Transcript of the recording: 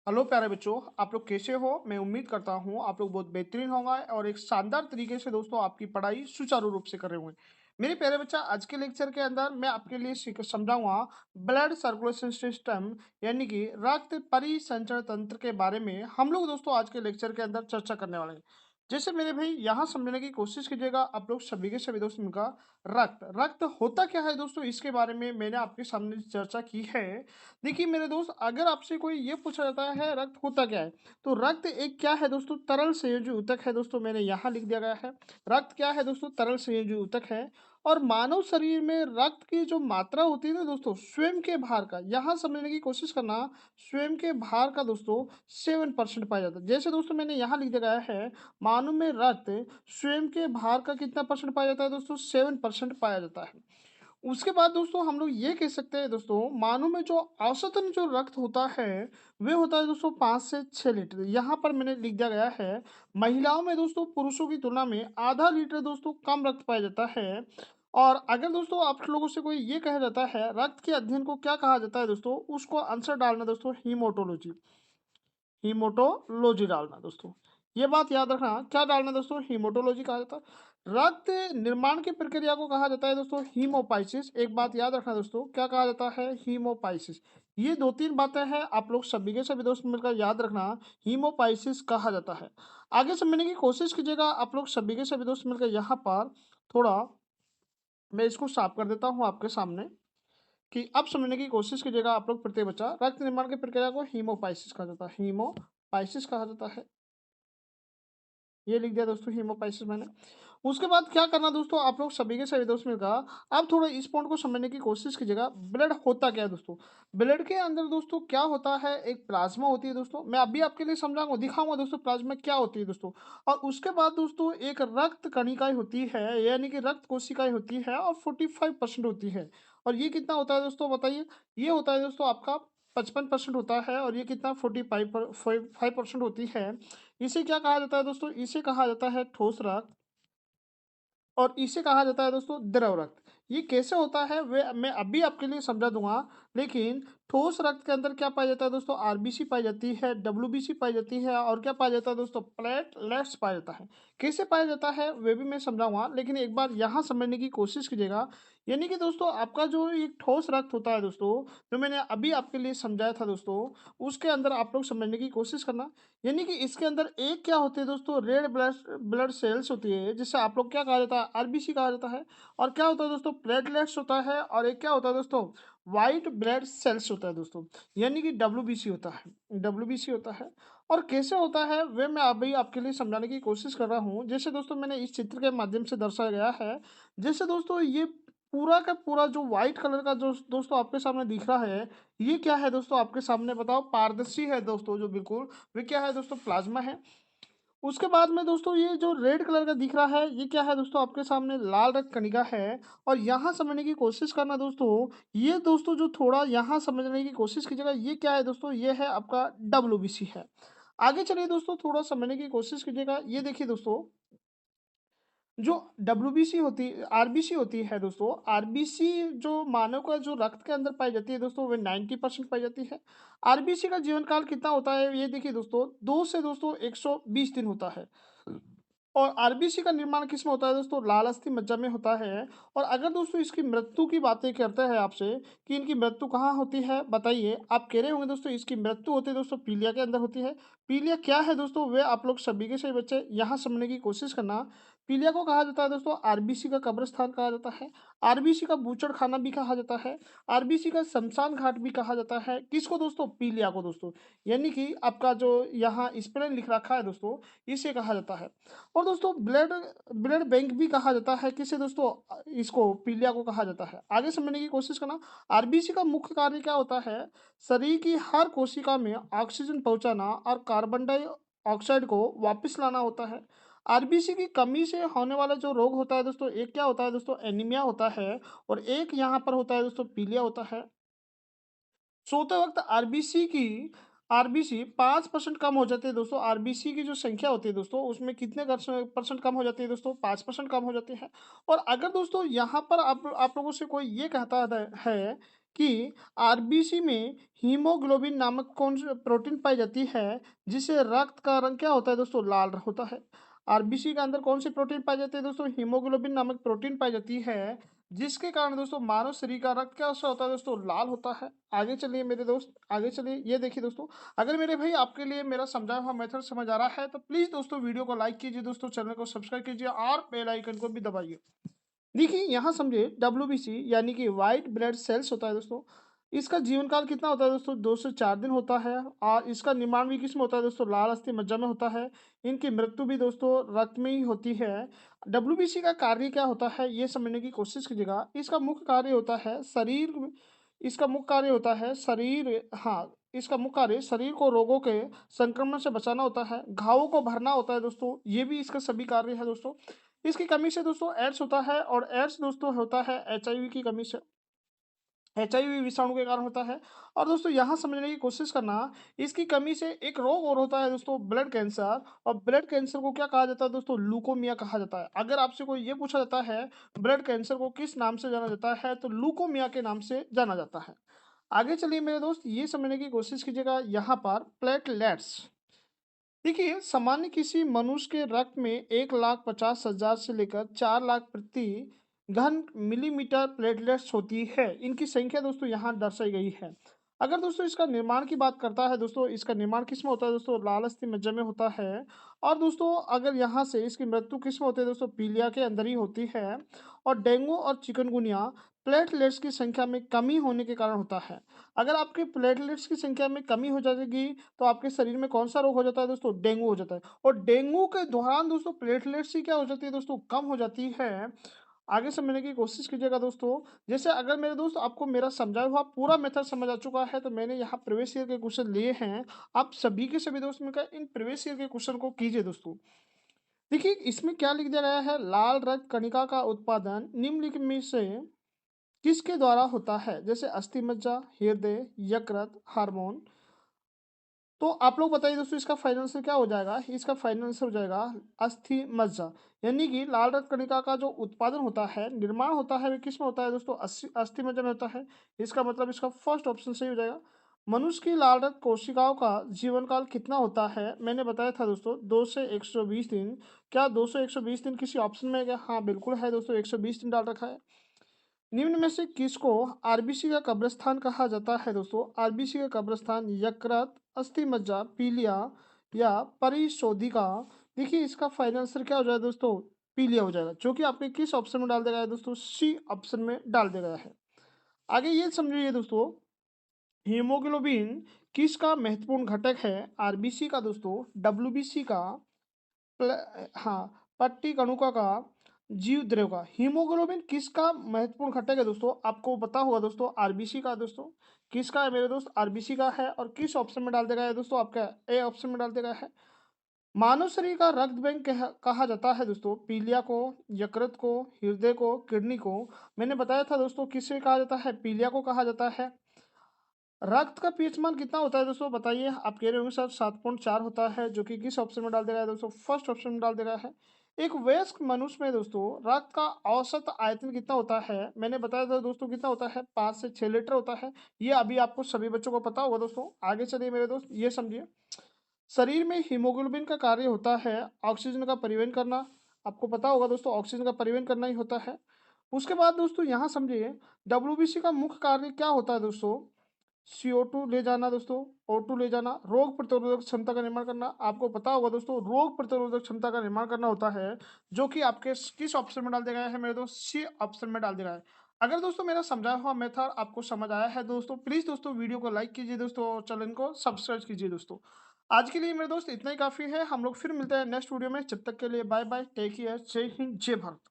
Hello प्यारे बच्चों, आप लोग कैसे हो? मैं उम्मीद करता हूँ आप लोग बहुत बेहतरीन होंगे और एक शानदार तरीके से दोस्तों आपकी पढ़ाई सुचारू रूप से कर रहे होंगे। मेरे प्यारे बच्चा, आज के लेक्चर के अंदर मैं आपके लिए समझाऊंगा ब्लड सर्कुलेशन सिस्टम, यानी कि रक्त परिसंचरण तंत्र के बारे में हम लोग दोस्तों आज के लेक्चर के अंदर चर्चा करने वाले हैं। जैसे मेरे भाई यहाँ समझने की कोशिश कीजिएगा, आप लोग सभी के सभी दोस्त मिलकर रक्त रक्त होता क्या है दोस्तों, इसके बारे में मैंने आपके सामने चर्चा की है। देखिए मेरे दोस्त, अगर आपसे कोई ये पूछा जाता है रक्त होता क्या है, तो रक्त एक क्या है दोस्तों, तरल संयोजी ऊतक है दोस्तों। मैंने यहाँ लिख दिया गया है, रक्त क्या है दोस्तों, तरल संयोजी ऊतक है। और मानव शरीर में रक्त की जो मात्रा होती है ना दोस्तों, स्वयं के भार का, यहाँ समझने की कोशिश करना, स्वयं के भार का दोस्तों 7% पाया जाता है। जैसे दोस्तों मैंने यहाँ लिख दिया गया है, मानव में रक्त स्वयं के भार का कितना परसेंट पाया जाता है दोस्तों, 7% पाया जाता है। उसके बाद दोस्तों हम लोग ये कह सकते हैं दोस्तों, मानव में जो औसतन जो रक्त होता है वे होता है दोस्तों 5 से 6 लीटर। यहाँ पर मैंने लिख दिया गया है, महिलाओं में दोस्तों पुरुषों की तुलना में आधा लीटर दोस्तों कम रक्त पाया जाता है। और अगर दोस्तों आप लोगों से कोई ये कहा जाता है रक्त के अध्ययन को क्या कहा जाता है दोस्तों, उसको आंसर डालना दोस्तों हीमोटोलॉजी। हीमोटोलॉजी डालना दोस्तों, ये बात याद रखना, क्या डालना दोस्तों, हीमोटोलॉजी कहा जाता है। रक्त निर्माण की प्रक्रिया को कहा जाता है दोस्तों हीमोपाइसिस। एक बात याद रखना दोस्तों, क्या कहा जाता है, हीमोपाइसिस। ये दो तीन बातें हैं, आप लोग सभी के सभी दोस्त मिलकर याद रखना, हीमोपाइसिस कहा जाता है। आगे समझने की कोशिश कीजिएगा, आप लोग सभी के सभी दोस्त मिलकर यहाँ पर थोड़ा मैं इसको साफ कर देता हूँ आपके सामने, कि अब समझने की कोशिश कीजिएगा आप लोग। प्रत्येक बच्चा, रक्त निर्माण की प्रक्रिया को हीमोपाइसिस कहा जाता है, हीमोपाइसिस कहा जाता है। ये लिख दिया दोस्तों हीमोपाइसिस मैंने। उसके बाद क्या करना दोस्तों, आप लोग सभी के सभी दोस्त मिलकर अब थोड़ा इस पॉइंट को समझने की कोशिश कीजिएगा, ब्लड होता क्या है दोस्तों। ब्लड के अंदर दोस्तों क्या होता है, एक प्लाज्मा होती है दोस्तों। मैं अभी आपके लिए समझाऊंगा, दिखाऊंगा दोस्तों प्लाज्मा क्या होती है दोस्तों। और उसके बाद दोस्तों एक रक्त कणिकाएं होती है, यानी कि रक्त कोशिकाएं होती है, और 45% होती है। और ये कितना होता है दोस्तों बताइए, ये होता है दोस्तों आपका 55% होता है, और ये कितना 45% होती है। इसे क्या कहा जाता है दोस्तों, इसे कहा जाता है ठोस रक्त, और इसे कहा जाता है दोस्तों द्रव रक्त। ये कैसे होता है वे मैं अभी आपके लिए समझा दूंगा। लेकिन ठोस रक्त के अंदर क्या पाया जाता है दोस्तों, आरबीसी पाई जाती है, डब्ल्यूबीसी पाई जाती है, और क्या पाया जाता है दोस्तों, प्लेटलेट्स पाया जाता है। कैसे पाया जाता है वे भी मैं समझाऊंगा, लेकिन एक बार यहाँ समझने की कोशिश कीजिएगा। यानी कि दोस्तों आपका जो एक ठोस रक्त होता है दोस्तों, जो मैंने अभी आपके लिए समझाया था दोस्तों, उसके अंदर आप लोग समझने की कोशिश करना। यानी कि इसके अंदर एक क्या होती है दोस्तों, रेड ब्लड ब्लड सेल्स होती है, जिससे आप लोग क्या कहा जाता है, आरबीसी कहा जाता है। और क्या होता है दोस्तों, प्लेटलेट्स होता है, और एक क्या होता है दोस्तों, वाइट ब्लड सेल्स होता है दोस्तों, यानी कि डब्ल्यूबीसी होता है, डब्ल्यूबीसी होता है। और कैसे होता है वे मैं अभी आपके लिए समझाने की कोशिश कर रहा हूँ। जैसे दोस्तों मैंने इस चित्र के माध्यम से दर्शाया गया है, जैसे दोस्तों ये पूरा का पूरा जो व्हाइट कलर का जो दोस्तों आपके सामने दिख रहा है, ये क्या है दोस्तों आपके सामने बताओ, पारदर्शी है दोस्तों जो बिल्कुल, वे क्या है दोस्तों, प्लाज्मा है। उसके बाद में दोस्तों ये जो रेड कलर का दिख रहा है, ये क्या है दोस्तों, आपके सामने लाल रक्त कणिका है। और यहाँ समझने की कोशिश करना दोस्तों, ये दोस्तों जो थोड़ा यहाँ समझने की कोशिश कीजिएगा, ये क्या है दोस्तों, ये है आपका डब्ल्यूबीसी है। आगे चलिए दोस्तों, थोड़ा समझने की कोशिश कीजिएगा। ये देखिए दोस्तों, जो डब्ल्यूबीसी होती आरबीसी होती है दोस्तों, आरबीसी जो मानव का जो रक्त के अंदर पाई जाती है दोस्तों, वे 90% पाई जाती है। आरबीसी का जीवन काल कितना होता है, ये देखिए दोस्तों, 2 से दोस्तों 120 दिन होता है। और आरबीसी का निर्माण किसमें होता है दोस्तों, लाल अस्थि मज्जा में होता है। और अगर दोस्तों इसकी मृत्यु की बातें करते हैं आपसे, कि इनकी मृत्यु कहाँ होती है बताइए, आप कह रहे होंगे दोस्तों इसकी मृत्यु होती है दोस्तों पीलिया के अंदर होती है। पीलिया क्या है दोस्तों, वे आप लोग सभी के सभी बच्चे यहाँ समझने की कोशिश करना। पीलिया को कहा जाता है दोस्तों आरबीसी का कब्रिस्तान कहा जाता है, आरबीसी का बूचड़ खाना भी कहा जाता है, आरबीसी का शमशान घाट भी कहा जाता है। किसको दोस्तों, पीलिया को दोस्तों, यानी कि आपका जो यहाँ स्पेलिंग लिख रखा है दोस्तों, इसे कहा जाता है। और दोस्तों ब्लड ब्लड बैंक भी कहा जाता है, किसे दोस्तों, इसको पीलिया को कहा जाता है। आगे समझने की कोशिश करना। आरबीसी का मुख्य कार्य क्या होता है, शरीर की हर कोशिका में ऑक्सीजन पहुंचाना और कार्बन डाइऑक्साइड को वापस लाना होता है। आरबीसी की कमी से होने वाला जो रोग होता है दोस्तों, एक क्या होता है दोस्तों, एनीमिया होता है, और एक यहाँ पर होता है दोस्तों पीलिया होता है। सोते वक्त आरबीसी 5% कम हो जाती है दोस्तों। आरबीसी की जो संख्या होती है दोस्तों, उसमें कितने परसेंट कम हो जाती है दोस्तों, 5% कम हो जाती है। और अगर दोस्तों यहाँ पर आप लोगों से कोई ये कहता है कि आरबीसी में हीमोग्लोबिन नामक कौन सी प्रोटीन पाई जाती है, जिससे रक्त का रंग क्या होता है दोस्तों, लाल होता है। आरबीसी के अंदर कौन सी प्रोटीन पाई जाती है दोस्तों, हीमोग्लोबिन नामक प्रोटीन पाई जाती है, जिसके कारण दोस्तों मानव शरीर का रक्त कैसा होता है दोस्तों, लाल होता है। आगे चलिए मेरे दोस्त, आगे चलिए, ये देखिए दोस्तों, अगर मेरे भाई आपके लिए मेरा समझाया हुआ मेथड समझ आ रहा है तो प्लीज़ दोस्तों वीडियो को लाइक कीजिए दोस्तों, चैनल को सब्सक्राइब कीजिए और बेल आइकन को भी दबाइए। देखिए यहाँ समझिए, डब्ल्यूबीसी यानी कि वाइट ब्लड सेल्स होता है दोस्तों, इसका जीवन काल कितना होता है दोस्तों, 2 से 4 दिन होता है। और इसका निर्माण भी किसमें होता है दोस्तों, लाल अस्थि मज्जा में होता है। इनकी मृत्यु भी दोस्तों रक्त में ही होती है। डब्ल्यूबीसी का कार्य क्या होता है, ये समझने की कोशिश कीजिएगा। इसका मुख्य कार्य होता है शरीर, इसका मुख्य कार्य होता है शरीर, हाँ, इसका मुख्य कार्य शरीर को रोगों के संक्रमण से बचाना होता है, घावों को भरना होता है दोस्तों, ये भी इसका सभी कार्य है दोस्तों। इसकी कमी से दोस्तों एड्स होता है, और एड्स दोस्तों होता है एचआईवी की कमी से, एचआईवी विषाणु के कारण होता है। और दोस्तों यहाँ समझने की कोशिश करना, इसकी कमी से एक रोग और होता है दोस्तों, ब्लड कैंसर। और ब्लड कैंसर को क्या कहा जाता है दोस्तों, लूकोमिया कहा जाता है। अगर आपसे कोई ये पूछा जाता है ब्लड कैंसर को किस नाम से जाना जाता है, तो लूकोमिया के नाम से जाना जाता है। आगे चलिए मेरे दोस्त, ये समझने की कोशिश कीजिएगा यहाँ पर प्लेटलेट्स। देखिए सामान्य किसी मनुष्य के रक्त में 1,50,000 से लेकर 4 लाख प्रति घन मिलीमीटर प्लेटलेट्स होती है। इनकी संख्या दोस्तों यहाँ दर्शाई गई है। अगर दोस्तों इसका निर्माण की बात करता है दोस्तों, इसका निर्माण किस में होता है दोस्तों, लाल अस्थि मज्जा में होता है। और दोस्तों अगर यहाँ से इसकी मृत्यु किस में होती है दोस्तों, पीलिया के अंदर ही होती है। और डेंगू और चिकनगुनिया प्लेटलेट्स की संख्या में कमी होने के कारण होता है। अगर आपके प्लेटलेट्स की संख्या में कमी हो जाएगी तो आपके शरीर में कौन सा रोग हो जाता है दोस्तों, डेंगू हो जाता है। और डेंगू के दौरान दोस्तों प्लेटलेट्स की क्या हो जाती है दोस्तों, कम हो जाती है। आगे समझने की कोशिश कीजिएगा दोस्तों। जैसे अगर मेरे दोस्त आपको मेरा समझाया हुआ पूरा मेथड समझ आ चुका है, तो मैंने यहाँ प्रीवियस ईयर के क्वेश्चन लिए हैं। आप सभी के सभी दोस्त मिलकर इन प्रीवियस ईयर के क्वेश्चन को कीजिए दोस्तों। देखिए इसमें क्या लिख दिया गया है, लाल रक्त कणिका का उत्पादन निम्नलिखित में से किसके द्वारा होता है, जैसे अस्थि मज्जा, हृदय, यकृत, हार्मोन। तो आप लोग बताइए दोस्तों, इसका फाइनल आंसर क्या हो जाएगा, इसका फाइनल आंसर हो जाएगा अस्थि मज्जा। यानी कि लाल रक्त कणिका का जो उत्पादन होता है, निर्माण होता है, वो किस में होता है दोस्तों, अस्थि मज्जा में होता है। इसका मतलब इसका फर्स्ट ऑप्शन सही हो जाएगा। मनुष्य की लाल रक्त कोशिकाओं का जीवन काल कितना होता है, मैंने बताया था दोस्तों 2 से 120 दिन। क्या 2 से 120 दिन किसी ऑप्शन में है क्या, हाँ बिल्कुल है दोस्तों, 120 दिन डाल रखा है। निम्न में से किसको आरबीसी का कब्रिस्तान कहा जाता है दोस्तों, आरबीसी का कब्रिस्तान यकृत, अस्थि मज्जा, पीलिया या परिशोधिका। देखिए इसका फाइनल आंसर क्या हो जाएगा दोस्तों, पीलिया हो जाएगा, जो कि आपके किस ऑप्शन में डाल दिया गया है दोस्तों, सी ऑप्शन में डाल दिया गया है। आगे ये समझिए दोस्तों, हीमोग्लोबिन किसका महत्वपूर्ण घटक है, आरबीसी का दोस्तों, डब्ल्यूबीसी का, हाँ, पट्टी कणुका का, जीव द्रव का। हीमोग्लोबिन किसका महत्वपूर्ण घटक है दोस्तों, आपको पता होगा दोस्तों, आरबीसी का दोस्तों। किसका है मेरे दोस्त, आरबीसी का है। और किस ऑप्शन में डाल दिया गया है दोस्तों, आपका ए ऑप्शन में डाल दिया गया है। मानव शरीर का रक्त बैंक कहा जाता है दोस्तों, पीलिया को, यकृत को, हृदय को, किडनी को। मैंने बताया था दोस्तों किसे कहा जाता है, पीलिया को कहा जाता है। रक्त का पीएच मान कितना होता है दोस्तों, बताइए। आप कह रहे होंगे सर 7.4 होता है, जो कि किस ऑप्शन में डाल दिया गया है दोस्तों, फर्स्ट ऑप्शन में डाल दिया गया है। एक वयस्क मनुष्य में दोस्तों रक्त का औसत आयतन कितना होता है, मैंने बताया था दोस्तों कितना होता है, 5 से 6 लीटर होता है। ये अभी आपको सभी बच्चों को पता होगा दोस्तों। आगे चलिए मेरे दोस्त, ये समझिए, शरीर में हीमोग्लोबिन का कार्य होता है ऑक्सीजन का परिवहन करना। आपको पता होगा दोस्तों, ऑक्सीजन का परिवहन करना ही होता है। उसके बाद दोस्तों यहाँ समझिए, डब्ल्यूबीसी का मुख्य कार्य क्या होता है दोस्तों, CO2 ले जाना दोस्तों, O2 ले जाना, रोग प्रतिरोधक क्षमता का निर्माण करना। आपको पता होगा दोस्तों, रोग प्रतिरोधक क्षमता का निर्माण करना होता है, जो कि आपके किस ऑप्शन में डाल दिया गया है मेरे दोस्त, सी ऑप्शन में डाल दिया गया है। अगर दोस्तों मेरा समझाया हुआ मेथड आपको समझ आया है दोस्तों, प्लीज दोस्तों वीडियो को लाइक कीजिए दोस्तों, और चैनल को सब्सक्राइब कीजिए दोस्तों। आज के लिए मेरे दोस्त इतना ही काफी है, हम लोग फिर मिलते हैं नेक्स्ट वीडियो में। जब तक के लिए बाय बाय, टेक केयर, जय हिंद, जय भारत।